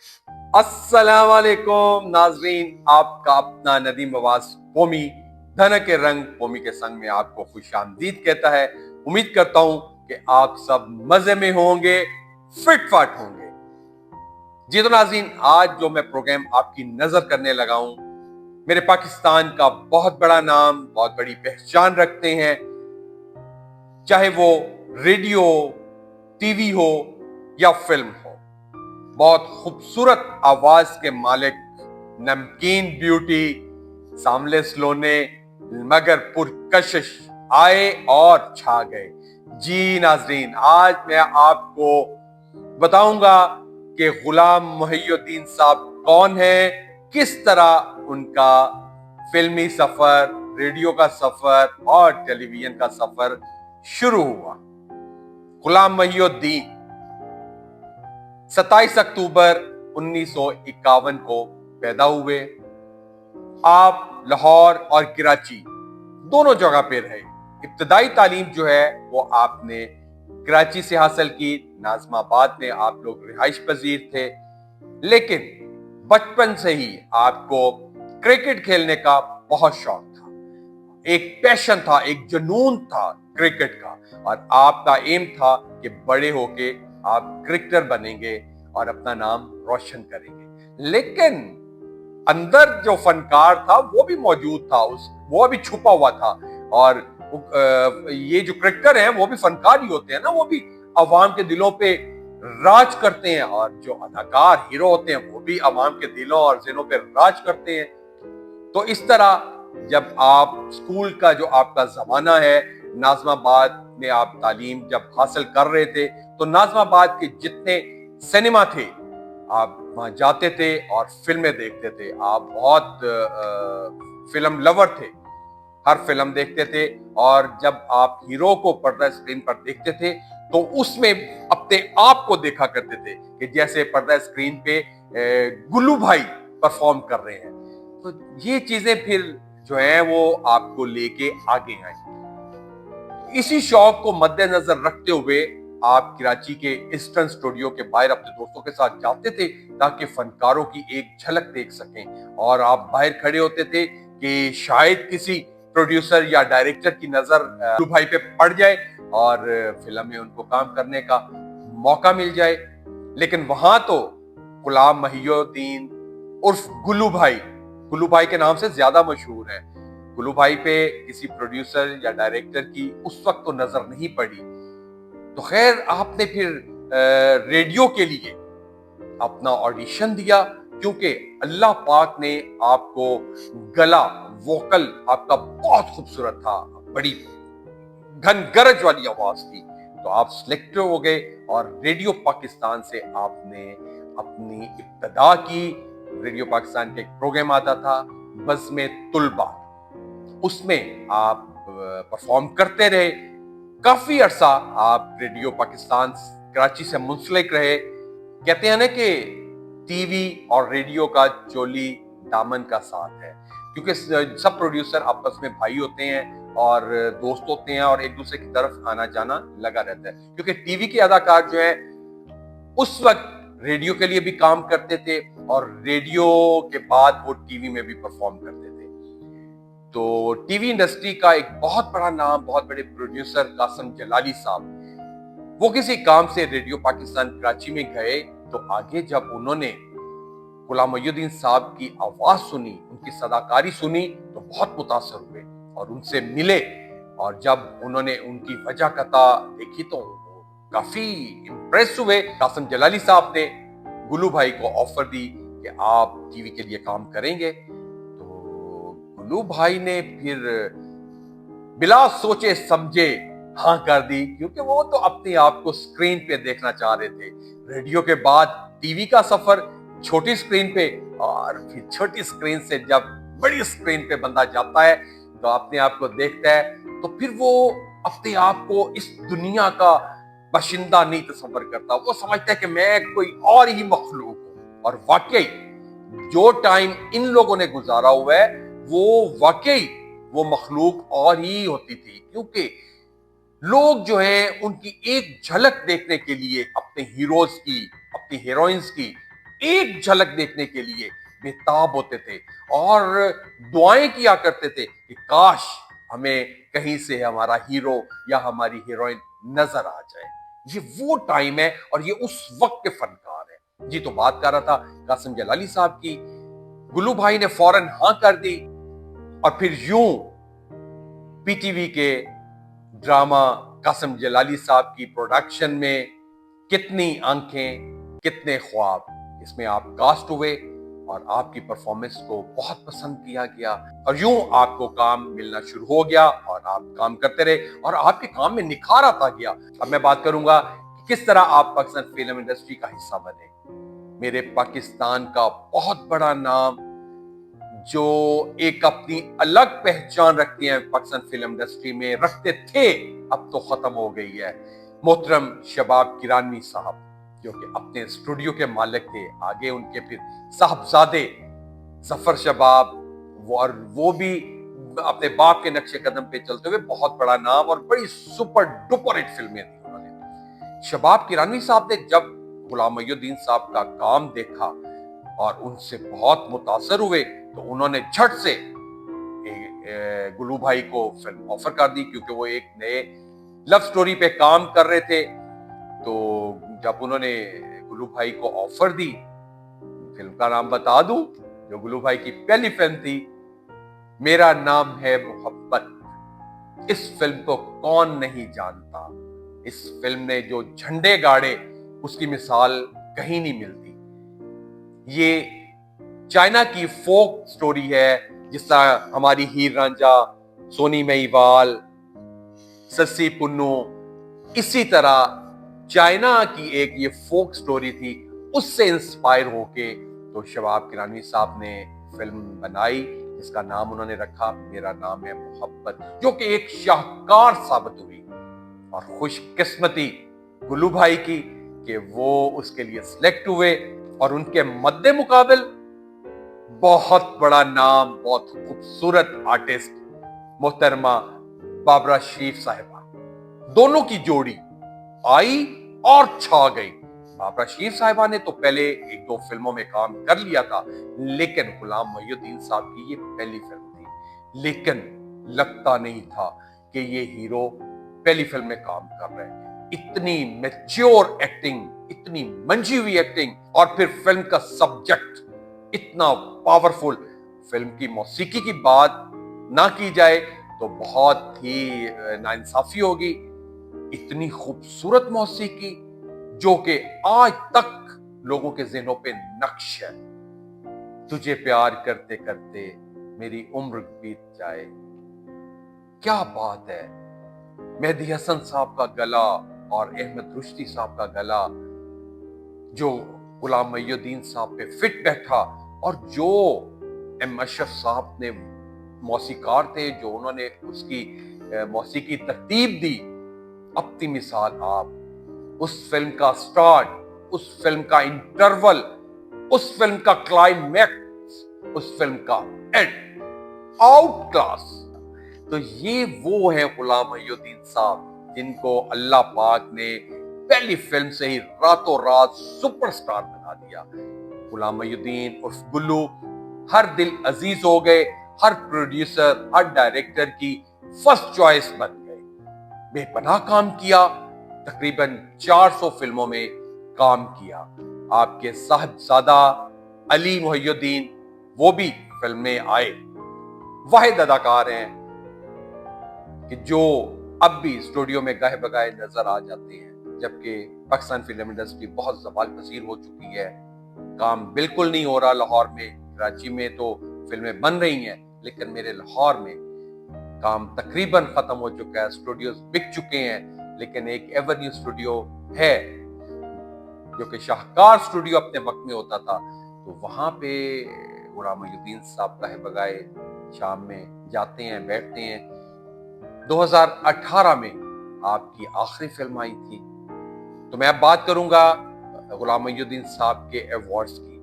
अस्सलाम वालेकुम नाजरीन, आपका अपना नदीम आवाज पोमी धन के रंग पोमी के संग में आपको खुशामदीद कहता है। उम्मीद करता हूं कि आप सब मजे में होंगे, फिट फाट होंगे। जी तो नाजरीन, आज जो मैं प्रोग्राम आपकी नजर करने लगा हूं, मेरे पाकिस्तान का बहुत बड़ा नाम, बहुत बड़ी पहचान रखते हैं, चाहे वो रेडियो, टीवी हो या फिल्म हो। बहुत खूबसूरत आवाज के मालिक, नमकीन ब्यूटी, सामले स्लोने मगर पुरकशिश, आए और छा गए। जी नाजरीन, आज मैं आपको बताऊंगा कि गुलाम मोहिउद्दीन साहब कौन है, किस तरह उनका फिल्मी सफर, रेडियो का सफर और टेलीविजन का सफर शुरू हुआ। गुलाम मोहिउद्दीन 27 अक्टूबर 1951 को पैदा हुए। आप लाहौर और कराची दोनों जगह पे रहे। इब्तदाई तालीम जो है वो आपने कराची से हासिल की। नाज़िमाबाद में आप लोग रिहाइश पजीर थे, लेकिन बचपन से ही आपको क्रिकेट खेलने का बहुत शौक था। एक पैशन था, एक जुनून था क्रिकेट का, और आपका एम था कि बड़े होके आप क्रिकेटर बनेंगे और अपना नाम रोशन करेंगे। लेकिन अंदर जो फनकार था वो भी मौजूद था, वो भी छुपा हुआ था। और ये जो क्रिकेटर हैं वो भी फनकार ही होते हैं ना, वो भी अवाम के दिलों पे राज करते हैं, और जो अदाकार हीरो होते हैं वो भी अवाम के दिलों और ज़हनों पे राज करते हैं। तो इस तरह जब आप स्कूल का जो आपका जमाना है, नाज़िमाबाद में आप तालीम जब हासिल कर रहे थे, तो नाज़िमाबाद के जितने सिनेमा थे आप वहां जाते थे और फिल्में देखते थे। आप बहुत फिल्म लवर थे, हर फिल्म देखते थे, और जब आप हीरो को पर्दा स्क्रीन पर देखते थे तो उसमें अपने आप को देखा करते थे कि जैसे पर्दा स्क्रीन पे गुल्लू भाई परफॉर्म कर रहे हैं। तो ये चीजें फिर जो है वो आपको लेके आगे आई। इसी शौक को मद्देनजर रखते हुए आप कराची के ईस्टर्न स्टूडियो के बाहर अपने दोस्तों के साथ जाते थे ताकि फनकारों की एक झलक देख सकें, और आप बाहर खड़े होते थे कि शायद किसी प्रोड्यूसर या डायरेक्टर की नजर गुल्लू भाई पे पड़ जाए और फिल्म में उनको काम करने का मौका मिल जाए। लेकिन वहां तो गुलाम मोहिउद्दीन उर्फ गुल्लू भाई के नाम से ज्यादा मशहूर है। गुल्लू भाई पे किसी प्रोड्यूसर या डायरेक्टर की उस वक्त तो नजर नहीं पड़ी। तो खैर, आपने फिर रेडियो के लिए अपना ऑडिशन दिया, क्योंकि अल्लाह पाक ने आपको गला, वोकल आपका बहुत खूबसूरत था, बड़ी घन गरज वाली आवाज थी। तो आप सिलेक्ट हो गए और रेडियो पाकिस्तान से आपने अपनी इब्तदा की। रेडियो पाकिस्तान के एक प्रोग्राम आता था बज़्म तुलबा, उसमें आप परफॉर्म करते रहे। काफी अरसा आप रेडियो पाकिस्तान कराची से मुंसलिक रहे। कहते हैं ना कि टीवी और रेडियो का चोली दामन का साथ है, क्योंकि सब प्रोड्यूसर आपस में भाई होते हैं और दोस्त होते हैं, और एक दूसरे की तरफ आना जाना लगा रहता है। क्योंकि टीवी के अदाकार जो है उस वक्त रेडियो के लिए भी काम करते थे, और रेडियो के बाद वो टीवी में भी परफॉर्म करते थे। तो टीवी इंडस्ट्री का एक बहुत बड़ा नाम, बहुत बड़े प्रोड्यूसर कासिम जलाली साहब, वो किसी काम से रेडियो पाकिस्तान कराची में गए। तो आगे जब उन्होंने गुलाम मोहिउद्दीन साहब की आवाज सुनी, उनकी सदाकारी सुनी, तो बहुत मुतासर हुए और उनसे मिले। और जब उन्होंने उनकी वजह कथा देखी तो काफी इंप्रेस हुए। कासिम जलाली साहब ने गुल्लू भाई को ऑफर दी कि आप टीवी के लिए काम करेंगे। तो गुल्लू भाई ने फिर बिला सोचे समझे हाँ कर दी, क्योंकि वो तो अपने आप को स्क्रीन पे देखना चाह रहे थे। रेडियो के बाद टीवी का सफर छोटी स्क्रीन पे, और फिर छोटी स्क्रीन से जब बड़ी स्क्रीन पे बंदा जाता है तो अपने आप को देखता है, तो फिर वो अपने आप को इस दुनिया का बाशिंदा नहीं तस्वर करता। वो समझता है कि मैं कोई और ही मखलूक हूं। और वाकई जो टाइम इन लोगों ने गुजारा हुआ है वो वाकई वो मखलूक और ही होती थी, क्योंकि लोग जो हैं उनकी एक झलक देखने के लिए अपने हीरोज की, अपनी हीरोइंस की एक झलक देखने के लिए बेताब होते थे और दुआएं किया करते थे कि काश हमें कहीं से हमारा हीरो या हमारी हीरोइन नजर आ जाए। ये वो टाइम है और ये उस वक्त के फनकार है जी। तो बात कर रहा था कासिम जलाली साहब की। गुल्लू भाई ने फौरन हां कर दी और फिर यूं पीटीवी के ड्रामा कासिम जलाली साहब की प्रोडक्शन में कितनी आंखें कितने ख्वाब इसमें आप कास्ट हुए और आपकी परफॉर्मेंस को बहुत पसंद किया गया और यूं आपको काम मिलना शुरू हो गया और आप काम करते रहे और आपके काम में निखार आता गया। अब मैं बात करूंगा कि किस तरह आप पाकिस्तान फिल्म इंडस्ट्री का हिस्सा बने। मेरे पाकिस्तान का बहुत बड़ा नाम जो एक अपनी अलग पहचान रखती हैं पाकिस्तान फिल्म इंडस्ट्री में रखते थे, अब तो खत्म हो गई है। मोहतरम शबाब किरानी साहब जो कि अपने स्टूडियो के मालिक थे, आगे उनके फिर साहबजादे जफर शबाब और वो भी अपने बाप के नक्शे कदम पे चलते हुए बहुत बड़ा नाम और बड़ी सुपर डुपर हिट फिल्में दी उन्होंने। शबाब किरानी साहब ने जब गुलाम मोहिउद्दीन साहब का काम देखा और उनसे बहुत मुतासर हुए तो उन्होंने झट से गुल्लू भाई को फिल्म ऑफर कर दी, क्योंकि वो एक नए लव स्टोरी पे काम कर रहे थे। तो जब उन्होंने गुल्लू भाई को ऑफर दी, फिल्म का नाम बता दूं, जो गुल्लू भाई की पहली फिल्म थी, मेरा नाम है मोहब्बत। इस फिल्म को कौन नहीं जानता। इस फिल्म ने जो झंडे गाड़े उसकी मिसाल कहीं नहीं मिलती। ये चाइना की फोक स्टोरी है, जिस तरह हमारी हीर रांझा, सोनी महिवाल, सस्सी पुन्नू, इसी तरह चाइना की एक ये फोक स्टोरी थी, उससे इंस्पायर होके तो शबाब किरानी साहब ने फिल्म बनाई जिसका नाम उन्होंने रखा मेरा नाम है मोहब्बत, जो कि एक शाहकार साबित हुई। और खुशकिस्मती गुल्लू भाई की कि वो उसके लिए सिलेक्ट हुए और उनके मद्दे मुकाबिल बहुत बड़ा नाम, बहुत खूबसूरत आर्टिस्ट मोहतरमा बाबरा शरीफ साहिबा, दोनों की जोड़ी आई और छा गई। बाबरा शरीफ साहिबा ने तो पहले एक दो फिल्मों में काम कर लिया था, लेकिन गुलाम मोहिउद्दीन साहब की ये पहली फिल्म थी। लेकिन लगता नहीं था कि ये हीरो पहली फिल्म में काम कर रहे हैं। इतनी मैच्योर एक्टिंग, इतनी मंझी हुई एक्टिंग और फिर फिल्म का सब्जेक्ट इतना पावरफुल। फिल्म की मौसीकी की बात ना की जाए तो बहुत ही नाइंसाफी होगी। इतनी खूबसूरत मौसीकी जो कि आज तक लोगों के ज़हनों पे नक्श है। तुझे प्यार करते करते मेरी उम्र बीत जाए, क्या बात है। मेहदी हसन साहब का गला और अहमद रुश्दी साहब का गला जो गुलाम मोहिउद्दीन साहब पे फिट बैठा, और जो एम अशरफ साहब ने मौसीकार थे, जो उन्होंने उसकी मौसीकी तरतीब दी, अपनी मिसाल आप। उस फिल्म का स्टार्ट, उस फिल्म का इंटरवल, उस फिल्म का क्लाइमैक्स, उस फिल्म का एंड, आउट क्लास। तो ये वो है गुलाम मोहिउद्दीन साहब जिनको अल्लाह पाक ने पहली फिल्म से ही रातों रात सुपरस्टार बना दिया। गुलाम मोहिउद्दीन उर्फ गुल्लू हर दिल अजीज हो गए, हर प्रोड्यूसर, हर डायरेक्टर की फर्स्ट चॉइस बन गए। बेपनाह काम किया, तकरीबन 400 फिल्मों में काम किया। आपके साहबजादा अली मोहिउद्दीन वो भी फिल्म में आए, वाहिद अदाकार हैं कि जो अब भी स्टूडियो में गाहे बगाए नजर आ जाते हैं। जबकि पाकिस्तान फिल्म इंडस्ट्री बहुत ज़वाल पसीर हो चुकी है, काम बिल्कुल नहीं हो रहा। लाहौर में, कराची में तो फिल्में बन रही हैं, लेकिन मेरे लाहौर में काम तकरीबन खत्म हो चुका है, स्टूडियोज बिक चुके हैं। लेकिन एक एवेन्यू स्टूडियो है जो कि शाहकार स्टूडियो अपने वक्त में होता था, तो वहां पे गुलाम मोहिउद्दीन साहब गाहे बगाए शाम में जाते हैं, बैठते हैं। 2018 में आपकी आखिरी फिल्म आई थी। तो मैं अब बात करूंगा गुलाम मोहिउद्दीन साहब के अवार्ड्स की।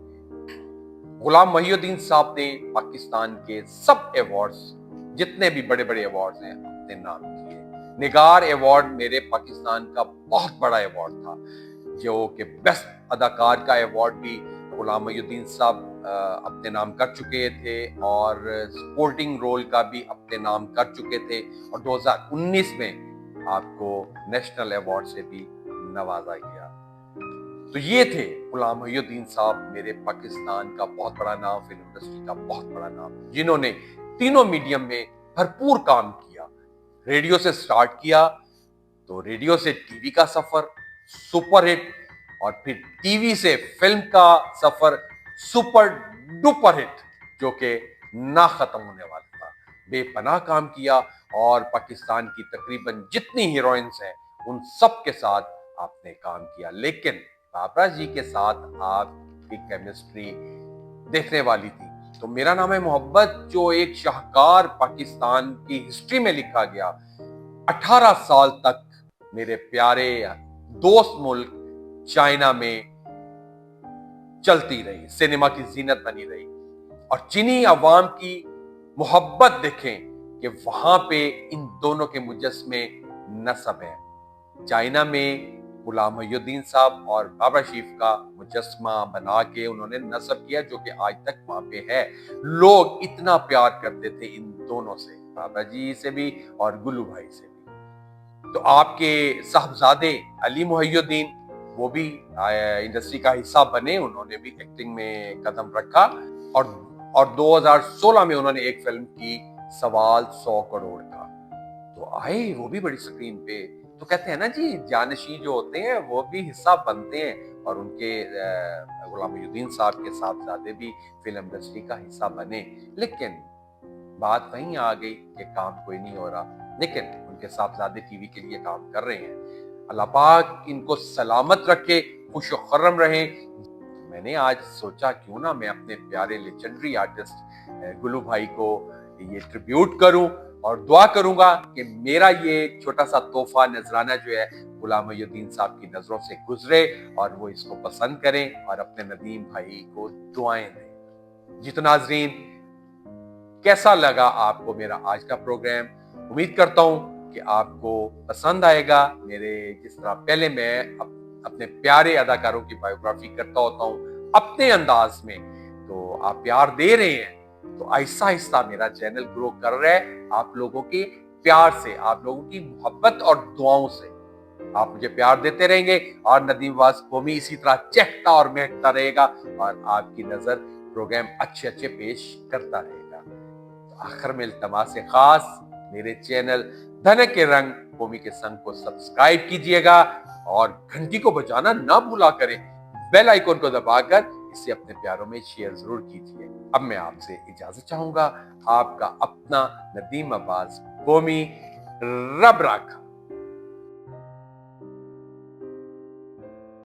गुलाम मोहिउद्दीन साहब ने पाकिस्तान के सब अवार्ड्स, जितने भी बड़े बड़े अवार्ड्स हैं, अपने नाम किए। निगार अवार्ड मेरे पाकिस्तान का बहुत बड़ा अवार्ड था, जो कि बेस्ट अदाकार का अवार्ड भी غलाम मोहिउद्दीन साहब अपने नाम कर चुके थे और स्पोर्टिंग रोल का भी अपने नाम कर चुके थे और 2019 में आपको नेशनल अवार्ड से भी नवाजा गया। तो ये थे गुलाम मोहिउद्दीन साहब, मेरे पाकिस्तान का बहुत बड़ा नाम, फिल्म इंडस्ट्री का बहुत बड़ा नाम, जिन्होंने तीनों मीडियम में भरपूर काम किया। रेडियो से स्टार्ट किया, तो रेडियो से टीवी का सफर सुपरहिट, और फिर टीवी से फिल्म का सफर सुपर डुपर हिट, जो कि ना खत्म होने वाला था। बेपनाह काम किया और पाकिस्तान की तकरीबन जितनी हीरोइंस हैं उन सब के साथ आपने काम किया। लेकिन बाबरा जी के साथ आपकी केमिस्ट्री देखने वाली थी। तो मेरा नाम है मोहब्बत, जो एक शाहकार पाकिस्तान की हिस्ट्री में लिखा गया, 18 साल तक मेरे प्यारे दोस्त मुल्क चाइना में चलती रही, सिनेमा की जीनत बनी रही। और चीनी अवाम की मोहब्बत देखें कि वहां पे इन दोनों के मुजस्मे नस्ब है। चाइना में गुलाम मोहिउद्दीन साहब और बाबरा शीफ का मुजस्मा बना के उन्होंने नस्ब किया, जो कि आज तक वहां पे है। लोग इतना प्यार करते थे इन दोनों से, बाबरा जी से भी और गुल्लू भाई से भी। तो आपके साहबजादे अली मोहिउद्दीन, वो भी इंडस्ट्री का हिस्सा बने, उन्होंने भी एक्टिंग में कदम रखा और 2016 में उन्होंने एक फिल्म की सवाल 100 करोड़ का, तो आए वो भी बड़ी स्क्रीन पे। तो कहते हैं ना जी, जानशी जो होते हैं वो भी हिस्सा बनते हैं, और उनके गुलाम मोहिउद्दीन साहब के साहबजादे भी फिल्म इंडस्ट्री का हिस्सा बने। लेकिन बात वहीं आ गई कि काम कोई नहीं हो रहा, लेकिन उनके साहबजादे टीवी के लिए काम कर रहे हैं। अल्लाह पाक इनको सलामत रखे, खुश खर्रम रहें। मैंने आज सोचा क्यों ना मैं अपने प्यारे लेजेंडरी आर्टिस्ट गुल्लू भाई को ये ट्रिब्यूट करूं, और दुआ करूंगा कि मेरा ये छोटा सा तोहफा नजराना जो है गुलाम मोहिउद्दीन साहब की नजरों से गुजरे और वो इसको पसंद करें और अपने नदीम भाई को दुआएं दें। जी तो नाजरीन, कैसा लगा आपको मेरा आज का प्रोग्राम? उम्मीद करता हूं कि आपको पसंद आएगा। मेरे जिस तरह पहले मैं अपने प्यारे अदाकारों की बायोग्राफी करता होता हूं अपने अंदाज में, तो आप प्यार दे रहे हैं, तो आहिस्ता आहिस्ता मेरा चैनल ग्रो कर रहा है आप लोगों के प्यार से, आप लोगों की मोहब्बत और दुआओं से। आप मुझे प्यार देते रहेंगे और नदीम वास कौमी इसी तरह चहकता और महकता रहेगा और आपकी नजर प्रोग्राम अच्छे अच्छे पेश करता रहेगा। तो आखिर में इल्तमास से खास, मेरे चैनल धनक के रंग कौमी के संग को सब्सक्राइब कीजिएगा और घंटी को बजाना ना भूला करें। बेल आइकन को दबाकर इसे अपने प्यारों में शेयर जरूर कीजिए। अब मैं आपसे इजाजत चाहूंगा। आपका अपना नदीम अब्बास कौमी, रब राखा।